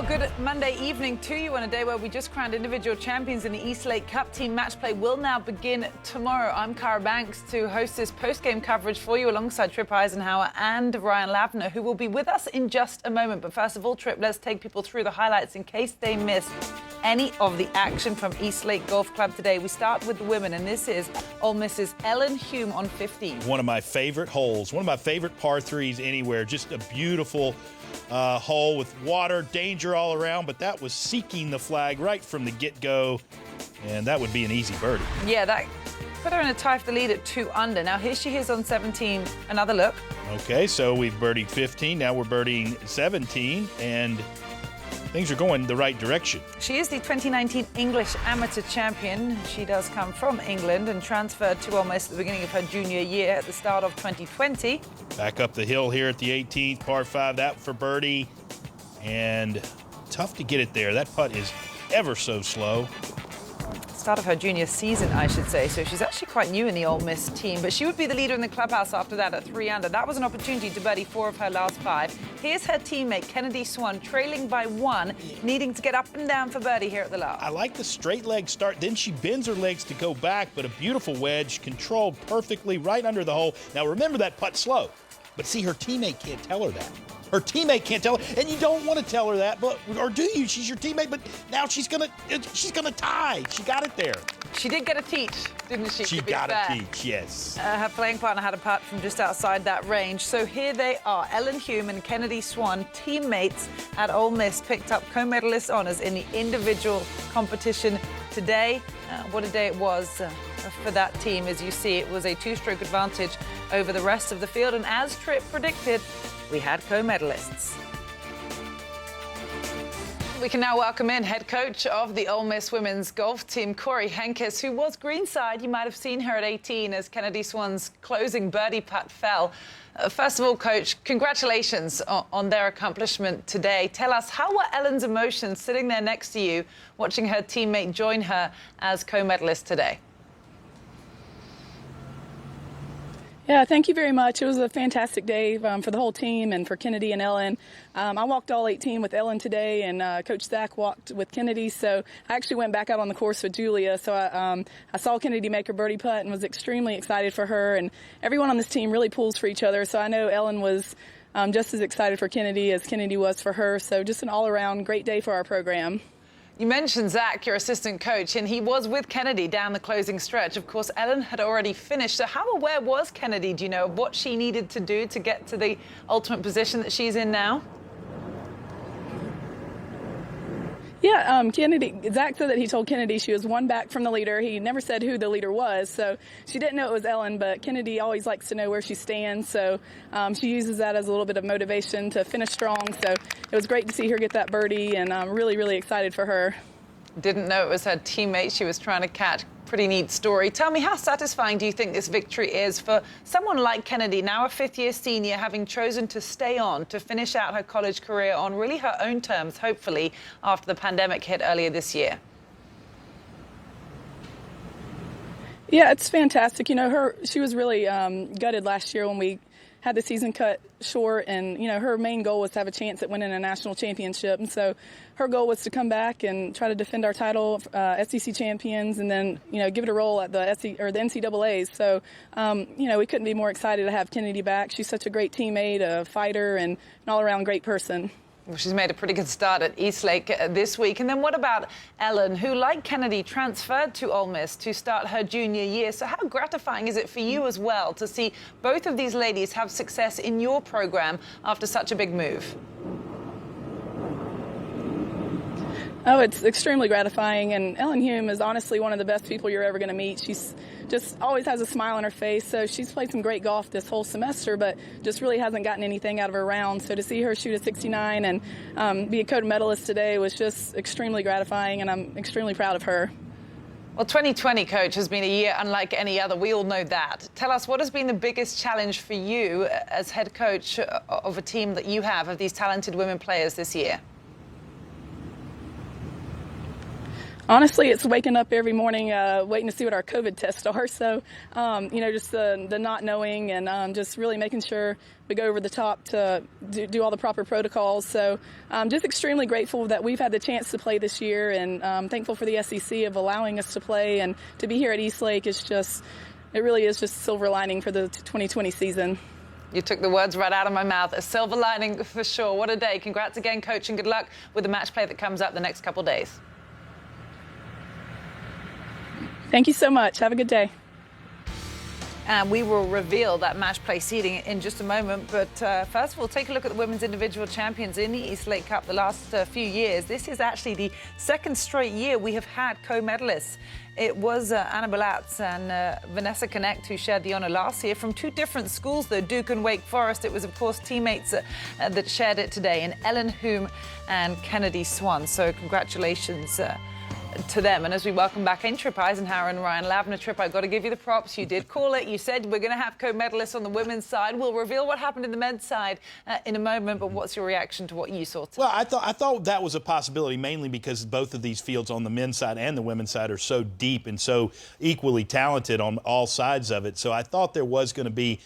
Good Monday evening to you on a day where we just crowned individual champions in the Eastlake Cup. Team match play will now begin tomorrow. I'm Cara Banks to host this post-game coverage for you alongside Trip Eisenhower and Ryan Lavner, who will be with us in just a moment. But first of all, Trip, let's take people through the highlights in case they missed any of the action from Eastlake Golf Club today. We start with the women, and this is Ole Miss's Ellen Hume on 15. One of my favorite holes, one of my favorite par threes anywhere. Just a beautiful hole with water, danger all around, but that was seeking the flag right from the get-go, and that would be an easy birdie. Yeah, that put her in a tie for the lead at 2 under. Now here she is on 17. Another look. Okay, so we've birdied 15. Now we're birdieing 17, and things are going the right direction. She is the 2019 English Amateur Champion. She does come from England and transferred to almost the beginning of her junior year at the start of 2020. Back up the hill here at the 18th, par 5, that for birdie. And tough to get it there. That putt is ever so slow. Start of her junior season, I should say. So she's actually quite new in the Ole Miss team, but she would be the leader in the clubhouse after that at 3 under. That was an opportunity to birdie 4 of her last 5. Here's her teammate, Kennedy Swan, trailing by 1, needing to get up and down for birdie here at the last. I like the straight leg start. Then she bends her legs to go back, but a beautiful wedge, controlled perfectly right under the hole. Now remember that putt slow, but see, her teammate can't tell her that. Her teammate can't tell her, and you don't want to tell her that, but or do you? She's your teammate, but now she's gonna tie. She got it there. She did get a teach, didn't she? She got a teach, yes. Her playing partner had a putt from just outside that range. So here they are, Ellen Hume and Kennedy Swan, teammates at Ole Miss, picked up co-medalist honors in the individual competition today. What a day it was for that team. As you see, it was a 2-stroke advantage over the rest of the field, and as Tripp predicted, we had co-medalists. We can now welcome in head coach of the Ole Miss women's golf team, Corey Henkes, who was greenside. You might have seen her at 18 as Kennedy Swan's closing birdie putt fell. First of all, Coach, congratulations on their accomplishment today. Tell us, how were Ellen's emotions sitting there next to you, watching her teammate join her as co-medalist today? Yeah, thank you very much. It was a fantastic day for the whole team and for Kennedy and Ellen. I walked all 18 with Ellen today, and Coach Zach walked with Kennedy. So I actually went back out on the course with Julia. So I saw Kennedy make her birdie putt and was extremely excited for her. And everyone on this team really pulls for each other. So I know Ellen was just as excited for Kennedy as Kennedy was for her. So just an all-around great day for our program. You mentioned Zach, your assistant coach, and he was with Kennedy down the closing stretch. Of course, Ellen had already finished. So how aware was Kennedy, do you know, of what she needed to do to get to the ultimate position that she's in now? Yeah, Zach said that he told Kennedy she was 1 back from the leader. He never said who the leader was, so she didn't know it was Ellen, but Kennedy always likes to know where she stands, so she uses that as a little bit of motivation to finish strong. So it was great to see her get that birdie, and I'm really, really excited for her. Didn't know it was her teammate she was trying to catch. Pretty neat story. Tell me, how satisfying do you think this victory is for someone like Kennedy, now a 5th-year senior, having chosen to stay on to finish out her college career on really her own terms, hopefully, after the pandemic hit earlier this year? Yeah, it's fantastic. You know, she was really gutted last year when we had the season cut short, and you know, her main goal was to have a chance at winning a national championship, and so her goal was to come back and try to defend our title, SEC champions, and then give it a roll at the NCAA's. So you know, we couldn't be more excited to have Kennedy back. She's such a great teammate, a fighter, and an all-around great person. Well, she's made a pretty good start at Eastlake this week. And then what about Ellen, who, like Kennedy, transferred to Ole Miss to start her junior year? So how gratifying is it for you as well to see both of these ladies have success in your program after such a big move? Oh, it's extremely gratifying, and Ellen Hume is honestly one of the best people you're ever going to meet. She's just always has a smile on her face, so she's played some great golf this whole semester, but just really hasn't gotten anything out of her round. So to see her shoot a 69 and be a co-medalist today was just extremely gratifying, and I'm extremely proud of her. Well, 2020, Coach, has been a year unlike any other. We all know that. Tell us, what has been the biggest challenge for you as head coach of a team that you have of these talented women players this year? Honestly, it's waking up every morning waiting to see what our COVID tests are. So, just the not knowing and just really making sure we go over the top to do all the proper protocols. So I'm just extremely grateful that we've had the chance to play this year, and thankful for the SEC of allowing us to play and to be here at Eastlake. It really is just a silver lining for the 2020 season. You took the words right out of my mouth. A silver lining for sure. What a day. Congrats again, Coach, and good luck with the match play that comes up the next couple of days. Thank you so much. Have a good day. And we will reveal that match play seeding in just a moment. But first of all, take a look at the women's individual champions in the Eastlake Cup the last few years. This is actually the second straight year we have had co-medalists. It was Anna Balatz and Vanessa Connect who shared the honour last year from two different schools, though, Duke and Wake Forest. It was, of course, teammates that shared it today, in Ellen Hume and Kennedy Swan. So congratulations to them. And as we welcome back in Trip Eisenhower and Ryan Lavner. Trip, I've got to give you the props. You did call it. You said we're going to have co-medalists on the women's side. We'll reveal what happened in the men's side in a moment, but what's your reaction to what you saw today? Well, I thought that was a possibility, mainly because both of these fields on the men's side and the women's side are so deep and so equally talented on all sides of it. So I thought there was going to be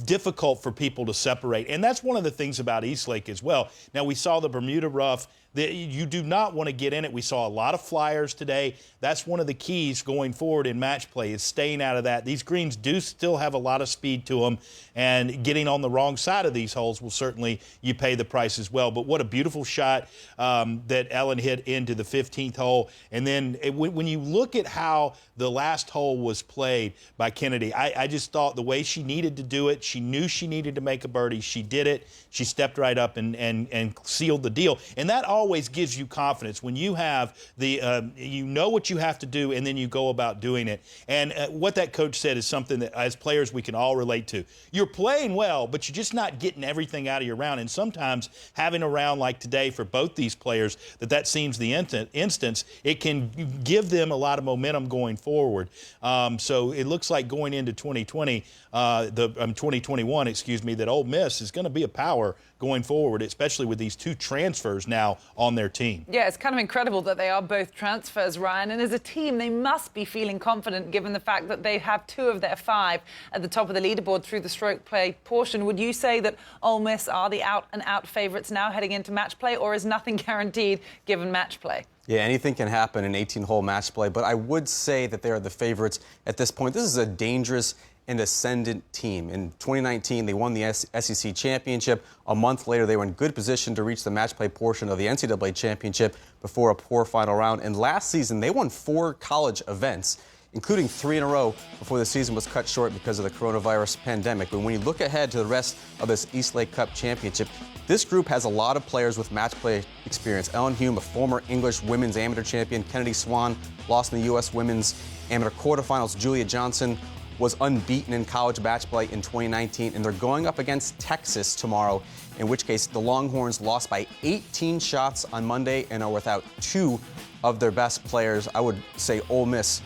difficult for people to separate. And that's one of the things about Eastlake as well. Now, we saw the Bermuda Rough. You do not want to get in it. We saw a lot of flyers today. That's one of the keys going forward in match play, is staying out of that. These greens do still have a lot of speed to them, and getting on the wrong side of these holes will certainly, you pay the price as well. But what a beautiful shot that Ellen hit into the 15th hole. And then when you look at how the last hole was played by Kennedy, I just thought the way she needed to do it, she knew she needed to make a birdie. She did it. She stepped right up and sealed the deal. And that always gives you confidence when you have you know what you have to do, and then you go about doing it. And what that coach said is something that as players we can all relate to. You're playing well, but you're just not getting everything out of your round. And sometimes having a round like today for both these players, that seems the instance, it can give them a lot of momentum going forward. So it looks like going into 2021, that Ole Miss is going to be a power going forward, especially with these two transfers now on their team. Yeah, it's kind of incredible that they are both transfers, Ryan. And as a team, they must be feeling confident given the fact that they have 2 of their 5 at the top of the leaderboard through the stroke play portion. Would you say that Ole Miss are the out-and-out favourites now heading into match play, or is nothing guaranteed given match play? Yeah, anything can happen in 18-hole match play, but I would say that they are the favorites at this point. This is a dangerous and ascendant team. In 2019, they won the SEC championship. A month later, they were in good position to reach the match play portion of the NCAA championship before a poor final round. And last season, they won 4 college events, including 3 in a row before the season was cut short because of the coronavirus pandemic. But when you look ahead to the rest of this Eastlake Cup championship, this group has a lot of players with match play experience. Ellen Hume, a former English women's amateur champion. Kennedy Swan lost in the U.S. women's amateur quarterfinals. Julia Johnson was unbeaten in college match play in 2019, and they're going up against Texas tomorrow, in which case the Longhorns lost by 18 shots on Monday and are without 2 of their best players. I would say Ole Miss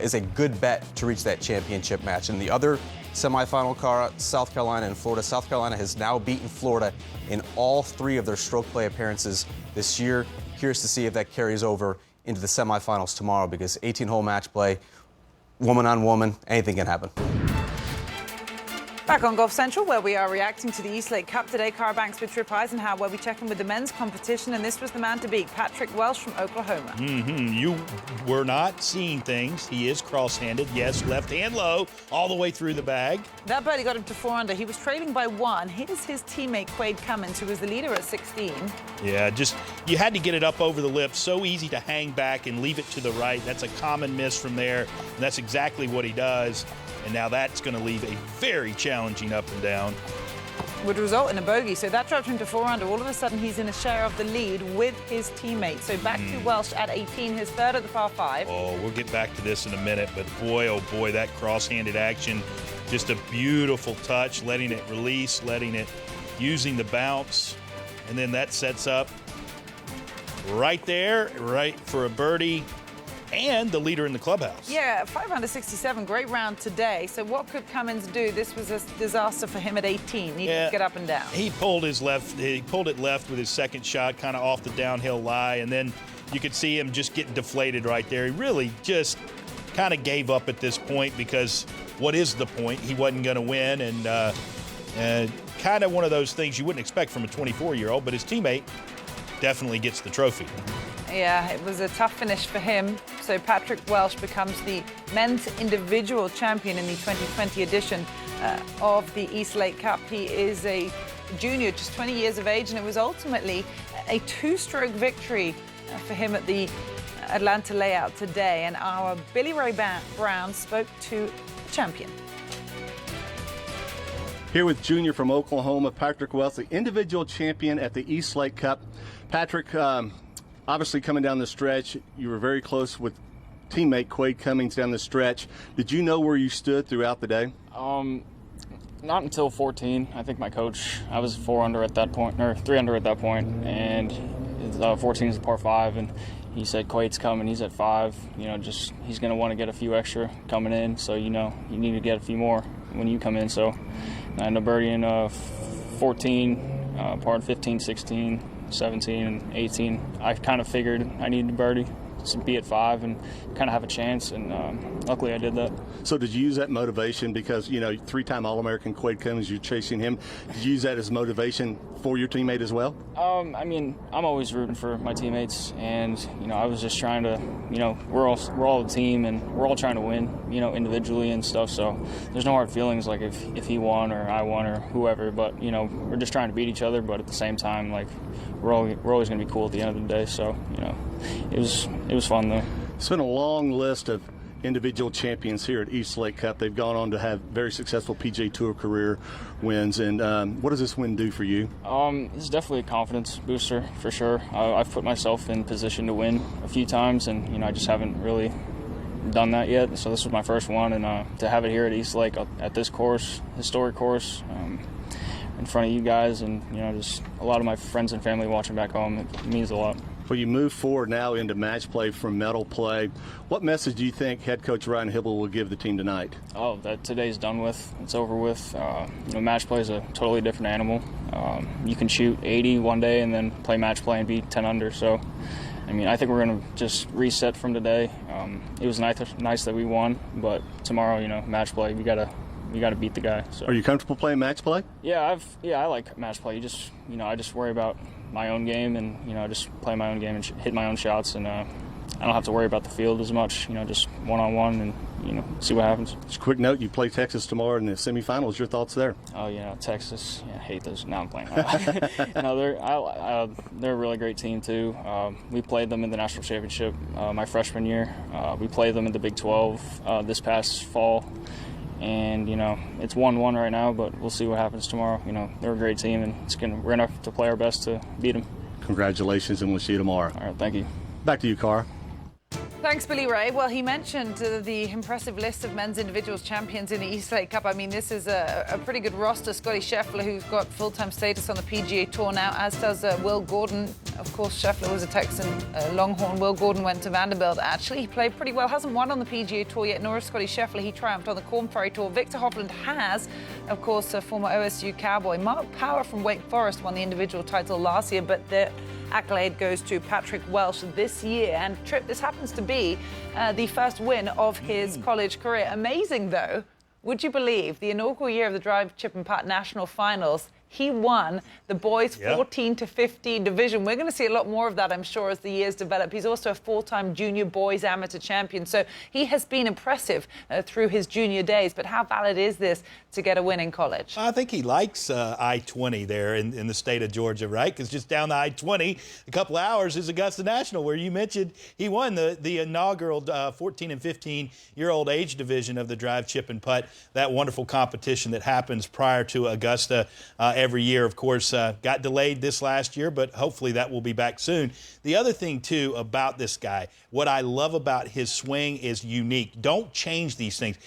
is a good bet to reach that championship match. And the other semifinal, South Carolina and Florida. South Carolina has now beaten Florida in all 3 of their stroke play appearances this year. Curious to see if that carries over into the semifinals tomorrow, because 18-hole match play, woman on woman, anything can happen. Back on Golf Central, where we are reacting to the Eastlake Cup today. Cara Banks with Trip Eisenhower, where we check in with the men's competition, and this was the man to beat, Patrick Welsh from Oklahoma. You were not seeing things. He is cross-handed. Yes, left hand low, all the way through the bag. That birdie got him to 4 under. He was trailing by 1. Here's his teammate, Quade Cummins, who was the leader at 16. Yeah, you had to get it up over the lip. So easy to hang back and leave it to the right. That's a common miss from there, and that's exactly what he does. And now that's going to leave a very challenging up and down. Would result in a bogey, so that dropped him to 4 under. All of a sudden, he's in a share of the lead with his teammate. So back to Welsh at 18, his 3rd at the par 5. Oh, we'll get back to this in a minute, but boy, oh boy, that cross-handed action, just a beautiful touch, letting it release, using the bounce, and then that sets up right there, right for a birdie. And the leader in the clubhouse. Yeah, 567, great round today. So what could Cummins do? This was a disaster for him at 18. Needed to get up and down. He pulled it left with his second shot, kind of off the downhill lie, and then you could see him just get deflated right there. He really just kind of gave up at this point because what is the point? He wasn't going to win, and kind of one of those things you wouldn't expect from a 24-year-old, but his teammate definitely gets the trophy. Yeah, it was a tough finish for him. So Patrick Welsh becomes the men's individual champion in the 2020 edition of the East Lake Cup. He is a junior, just 20 years of age, and it was ultimately a two-stroke victory for him at the Atlanta layout today. And our Billy Ray Brown spoke to the champion. Here with junior from Oklahoma, Patrick Welsh, the individual champion at the East Lake Cup. Patrick, obviously coming down the stretch, you were very close with teammate Quade Cummings down the stretch. Did you know where you stood throughout the day? Not until 14. I think my coach, I was 4 under at that point, or 3 under at that point, and 14 is a par 5, and he said Quade's coming. He's at 5. Just he's going to want to get a few extra coming in, so you need to get a few more when you come in. So I ended up birdieing 14, par 15, 16, 17, and 18. I kind of figured I needed to birdie to be at 5 and kind of have a chance, and luckily I did that. So did you use that motivation because, 3-time All-American Quade Cummings, you're chasing him. Did you use that as motivation for your teammate as well? I'm always rooting for my teammates, and, I was just trying to, we're all a team, and we're all trying to win, individually and stuff, so there's no hard feelings, like if he won or I won or whoever, but, we're just trying to beat each other, but at the same time, like, we're always going to be cool at the end of the day, so, it was fun, though. It's been a long list of individual champions here at East Lake Cup. They've gone on to have very successful PGA Tour career wins. And what does this win do for you? It's definitely a confidence booster for sure. I've put myself in position to win a few times, and I just haven't really done that yet. So this was my first one, and to have it here at East Lake at this course, historic course, in front of you guys, and just a lot of my friends and family watching back home, it means a lot. Well, you move forward now into match play from medal play. What message do you think head coach Ryan Hibble will give the team tonight? Oh, that today's done with. It's over with. Match play is a totally different animal. You can shoot 80 one day and then play match play and be 10 under. So, I think we're going to just reset from today. It was nice that we won, but tomorrow, match play, we got to beat the guy. So. Are you comfortable playing match play? Yeah, I like match play. I just worry about my own game, and I just play my own game and hit my own shots, and I don't have to worry about the field as much. Just one-on-one, and see what happens. Just a quick note: you play Texas tomorrow in the semifinals. Your thoughts there? Oh yeah, Texas. Yeah, I hate those. Now I'm playing. No, they're a really great team too. We played them in the national championship my freshman year. We played them in the Big 12 this past fall. And, it's 1-1 right now, but we'll see what happens tomorrow. They're a great team, and we're going to have to play our best to beat them. Congratulations, and we'll see you tomorrow. All right, thank you. Back to you, Cara. Thanks, Billy Ray. Well, he mentioned the impressive list of men's individuals champions in the East Lake Cup. This is a pretty good roster. Scotty Scheffler, who's got full-time status on the PGA Tour now, as does Will Gordon. Of course, Scheffler was a Texan Longhorn. Will Gordon went to Vanderbilt. Actually, he played pretty well. Hasn't won on the PGA Tour yet, nor is Scotty Scheffler. He triumphed on the Korn Ferry Tour. Victor Hovland has, of course, a former OSU Cowboy. Mark Power from Wake Forest won the individual title last year, but the accolade goes to Patrick Welsh this year. And Tripp, this happens to be the first win of his college career. Amazing, though. Would you believe the inaugural year of the Drive, Chip and Putt National Finals, he won the boys 14 to 15 division. We're going to see a lot more of that, I'm sure, as the years develop. He's also a 4-time junior boys amateur champion. So he has been impressive through his junior days. But how valid is this to get a win in college? I think he likes I-20 there in the state of Georgia, right? Because just down the I-20, a couple hours is Augusta National, where you mentioned he won the inaugural 14 and 15-year-old age division of the Drive, Chip, and Putt, that wonderful competition that happens prior to Augusta every year. Of course, got delayed this last year, but hopefully that will be back soon. The other thing, too, about this guy, what I love about his swing is unique. Don't change these things.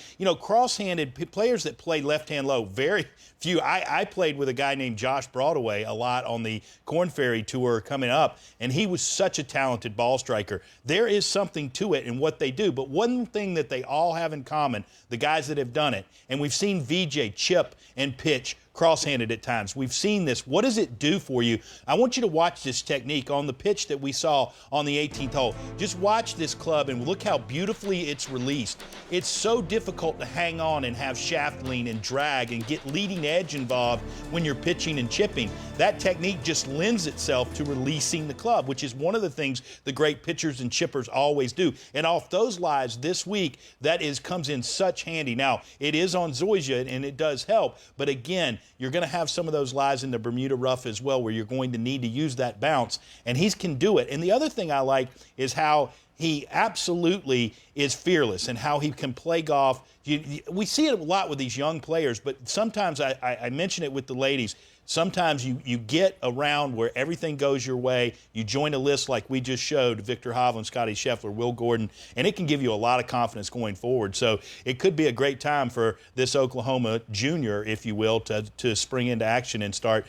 Cross-handed players that play left-hand low, very few. I played with a guy named Josh Broadway a lot on the Korn Ferry Tour coming up, and he was such a talented ball striker. There is something to it in what they do, but one thing that they all have in common, the guys that have done it, and we've seen VJ chip and pitch cross-handed at times. We've seen this. What does it do for you? I want you to watch this technique on the pitch that we saw on the 18th hole. Just watch this club and look how beautifully it's released. It's so difficult to hang on and have shaft lean and drag and get leading edge involved when you're pitching and chipping. That technique just lends itself to releasing the club, which is one of the things the great pitchers and chippers always do. And off those lies this week, that comes in such handy. Now, it is on Zoysia, and it does help, but again, you're going to have some of those lies in the Bermuda rough as well, where you're going to need to use that bounce, and he can do it. And the other thing I like is how he absolutely is fearless and how he can play golf. We see it a lot with these young players, but sometimes I mention it with the ladies. Sometimes you get around where everything goes your way. You join a list like we just showed, Victor Hovland, Scotty Scheffler, Will Gordon, and it can give you a lot of confidence going forward. So it could be a great time for this Oklahoma junior, if you will, to spring into action and start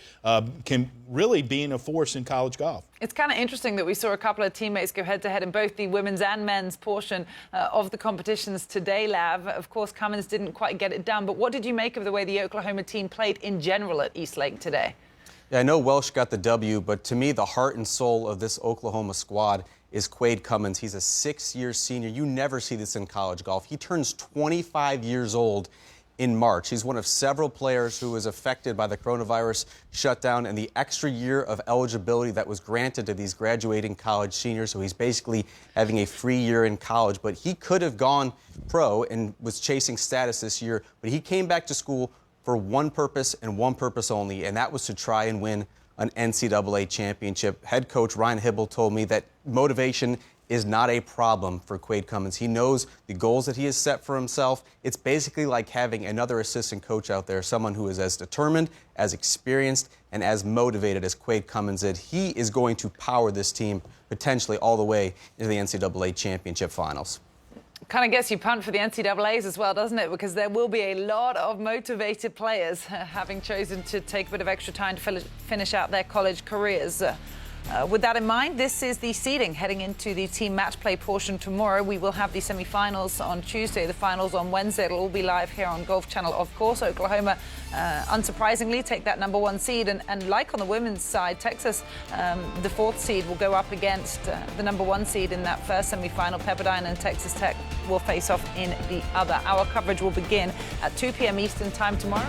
can really being a force in college golf. It's kind of interesting that we saw a couple of teammates go head-to-head in both the women's and men's portion of the competitions today, Lav. Of course, Cummins didn't quite get it done, but what did you make of the way the Oklahoma team played in general at Eastlake today? Yeah, I know Welsh got the W, but to me, the heart and soul of this Oklahoma squad is Quade Cummins. He's a 6-year senior. You never see this in college golf. He turns 25 years old in March. He's one of several players who was affected by the coronavirus shutdown and the extra year of eligibility that was granted to these graduating college seniors. So he's basically having a free year in college, but he could have gone pro and was chasing status this year, but he came back to school for one purpose and one purpose only, and that was to try and win an NCAA championship. Head coach Ryan Hybl told me that motivation is not a problem for Quade Cummins. He knows the goals that he has set for himself. It's basically like having another assistant coach out there, someone who is as determined, as experienced, and as motivated as Quade Cummins is. He is going to power this team potentially all the way into the NCAA championship finals. Kind of gets you pumped for the NCAAs as well, doesn't it? Because there will be a lot of motivated players having chosen to take a bit of extra time to finish out their college careers. With that in mind, this is the seeding heading into the team match play portion tomorrow. We will have the semi-finals on Tuesday, the finals on Wednesday. It'll all be live here on Golf Channel, of course. Oklahoma, unsurprisingly, take that #1 seed. And like on the women's side, Texas, the 4th seed, will go up against the #1 seed in that first semi-final. Pepperdine and Texas Tech will face off in the other. Our coverage will begin at 2 p.m. Eastern time tomorrow.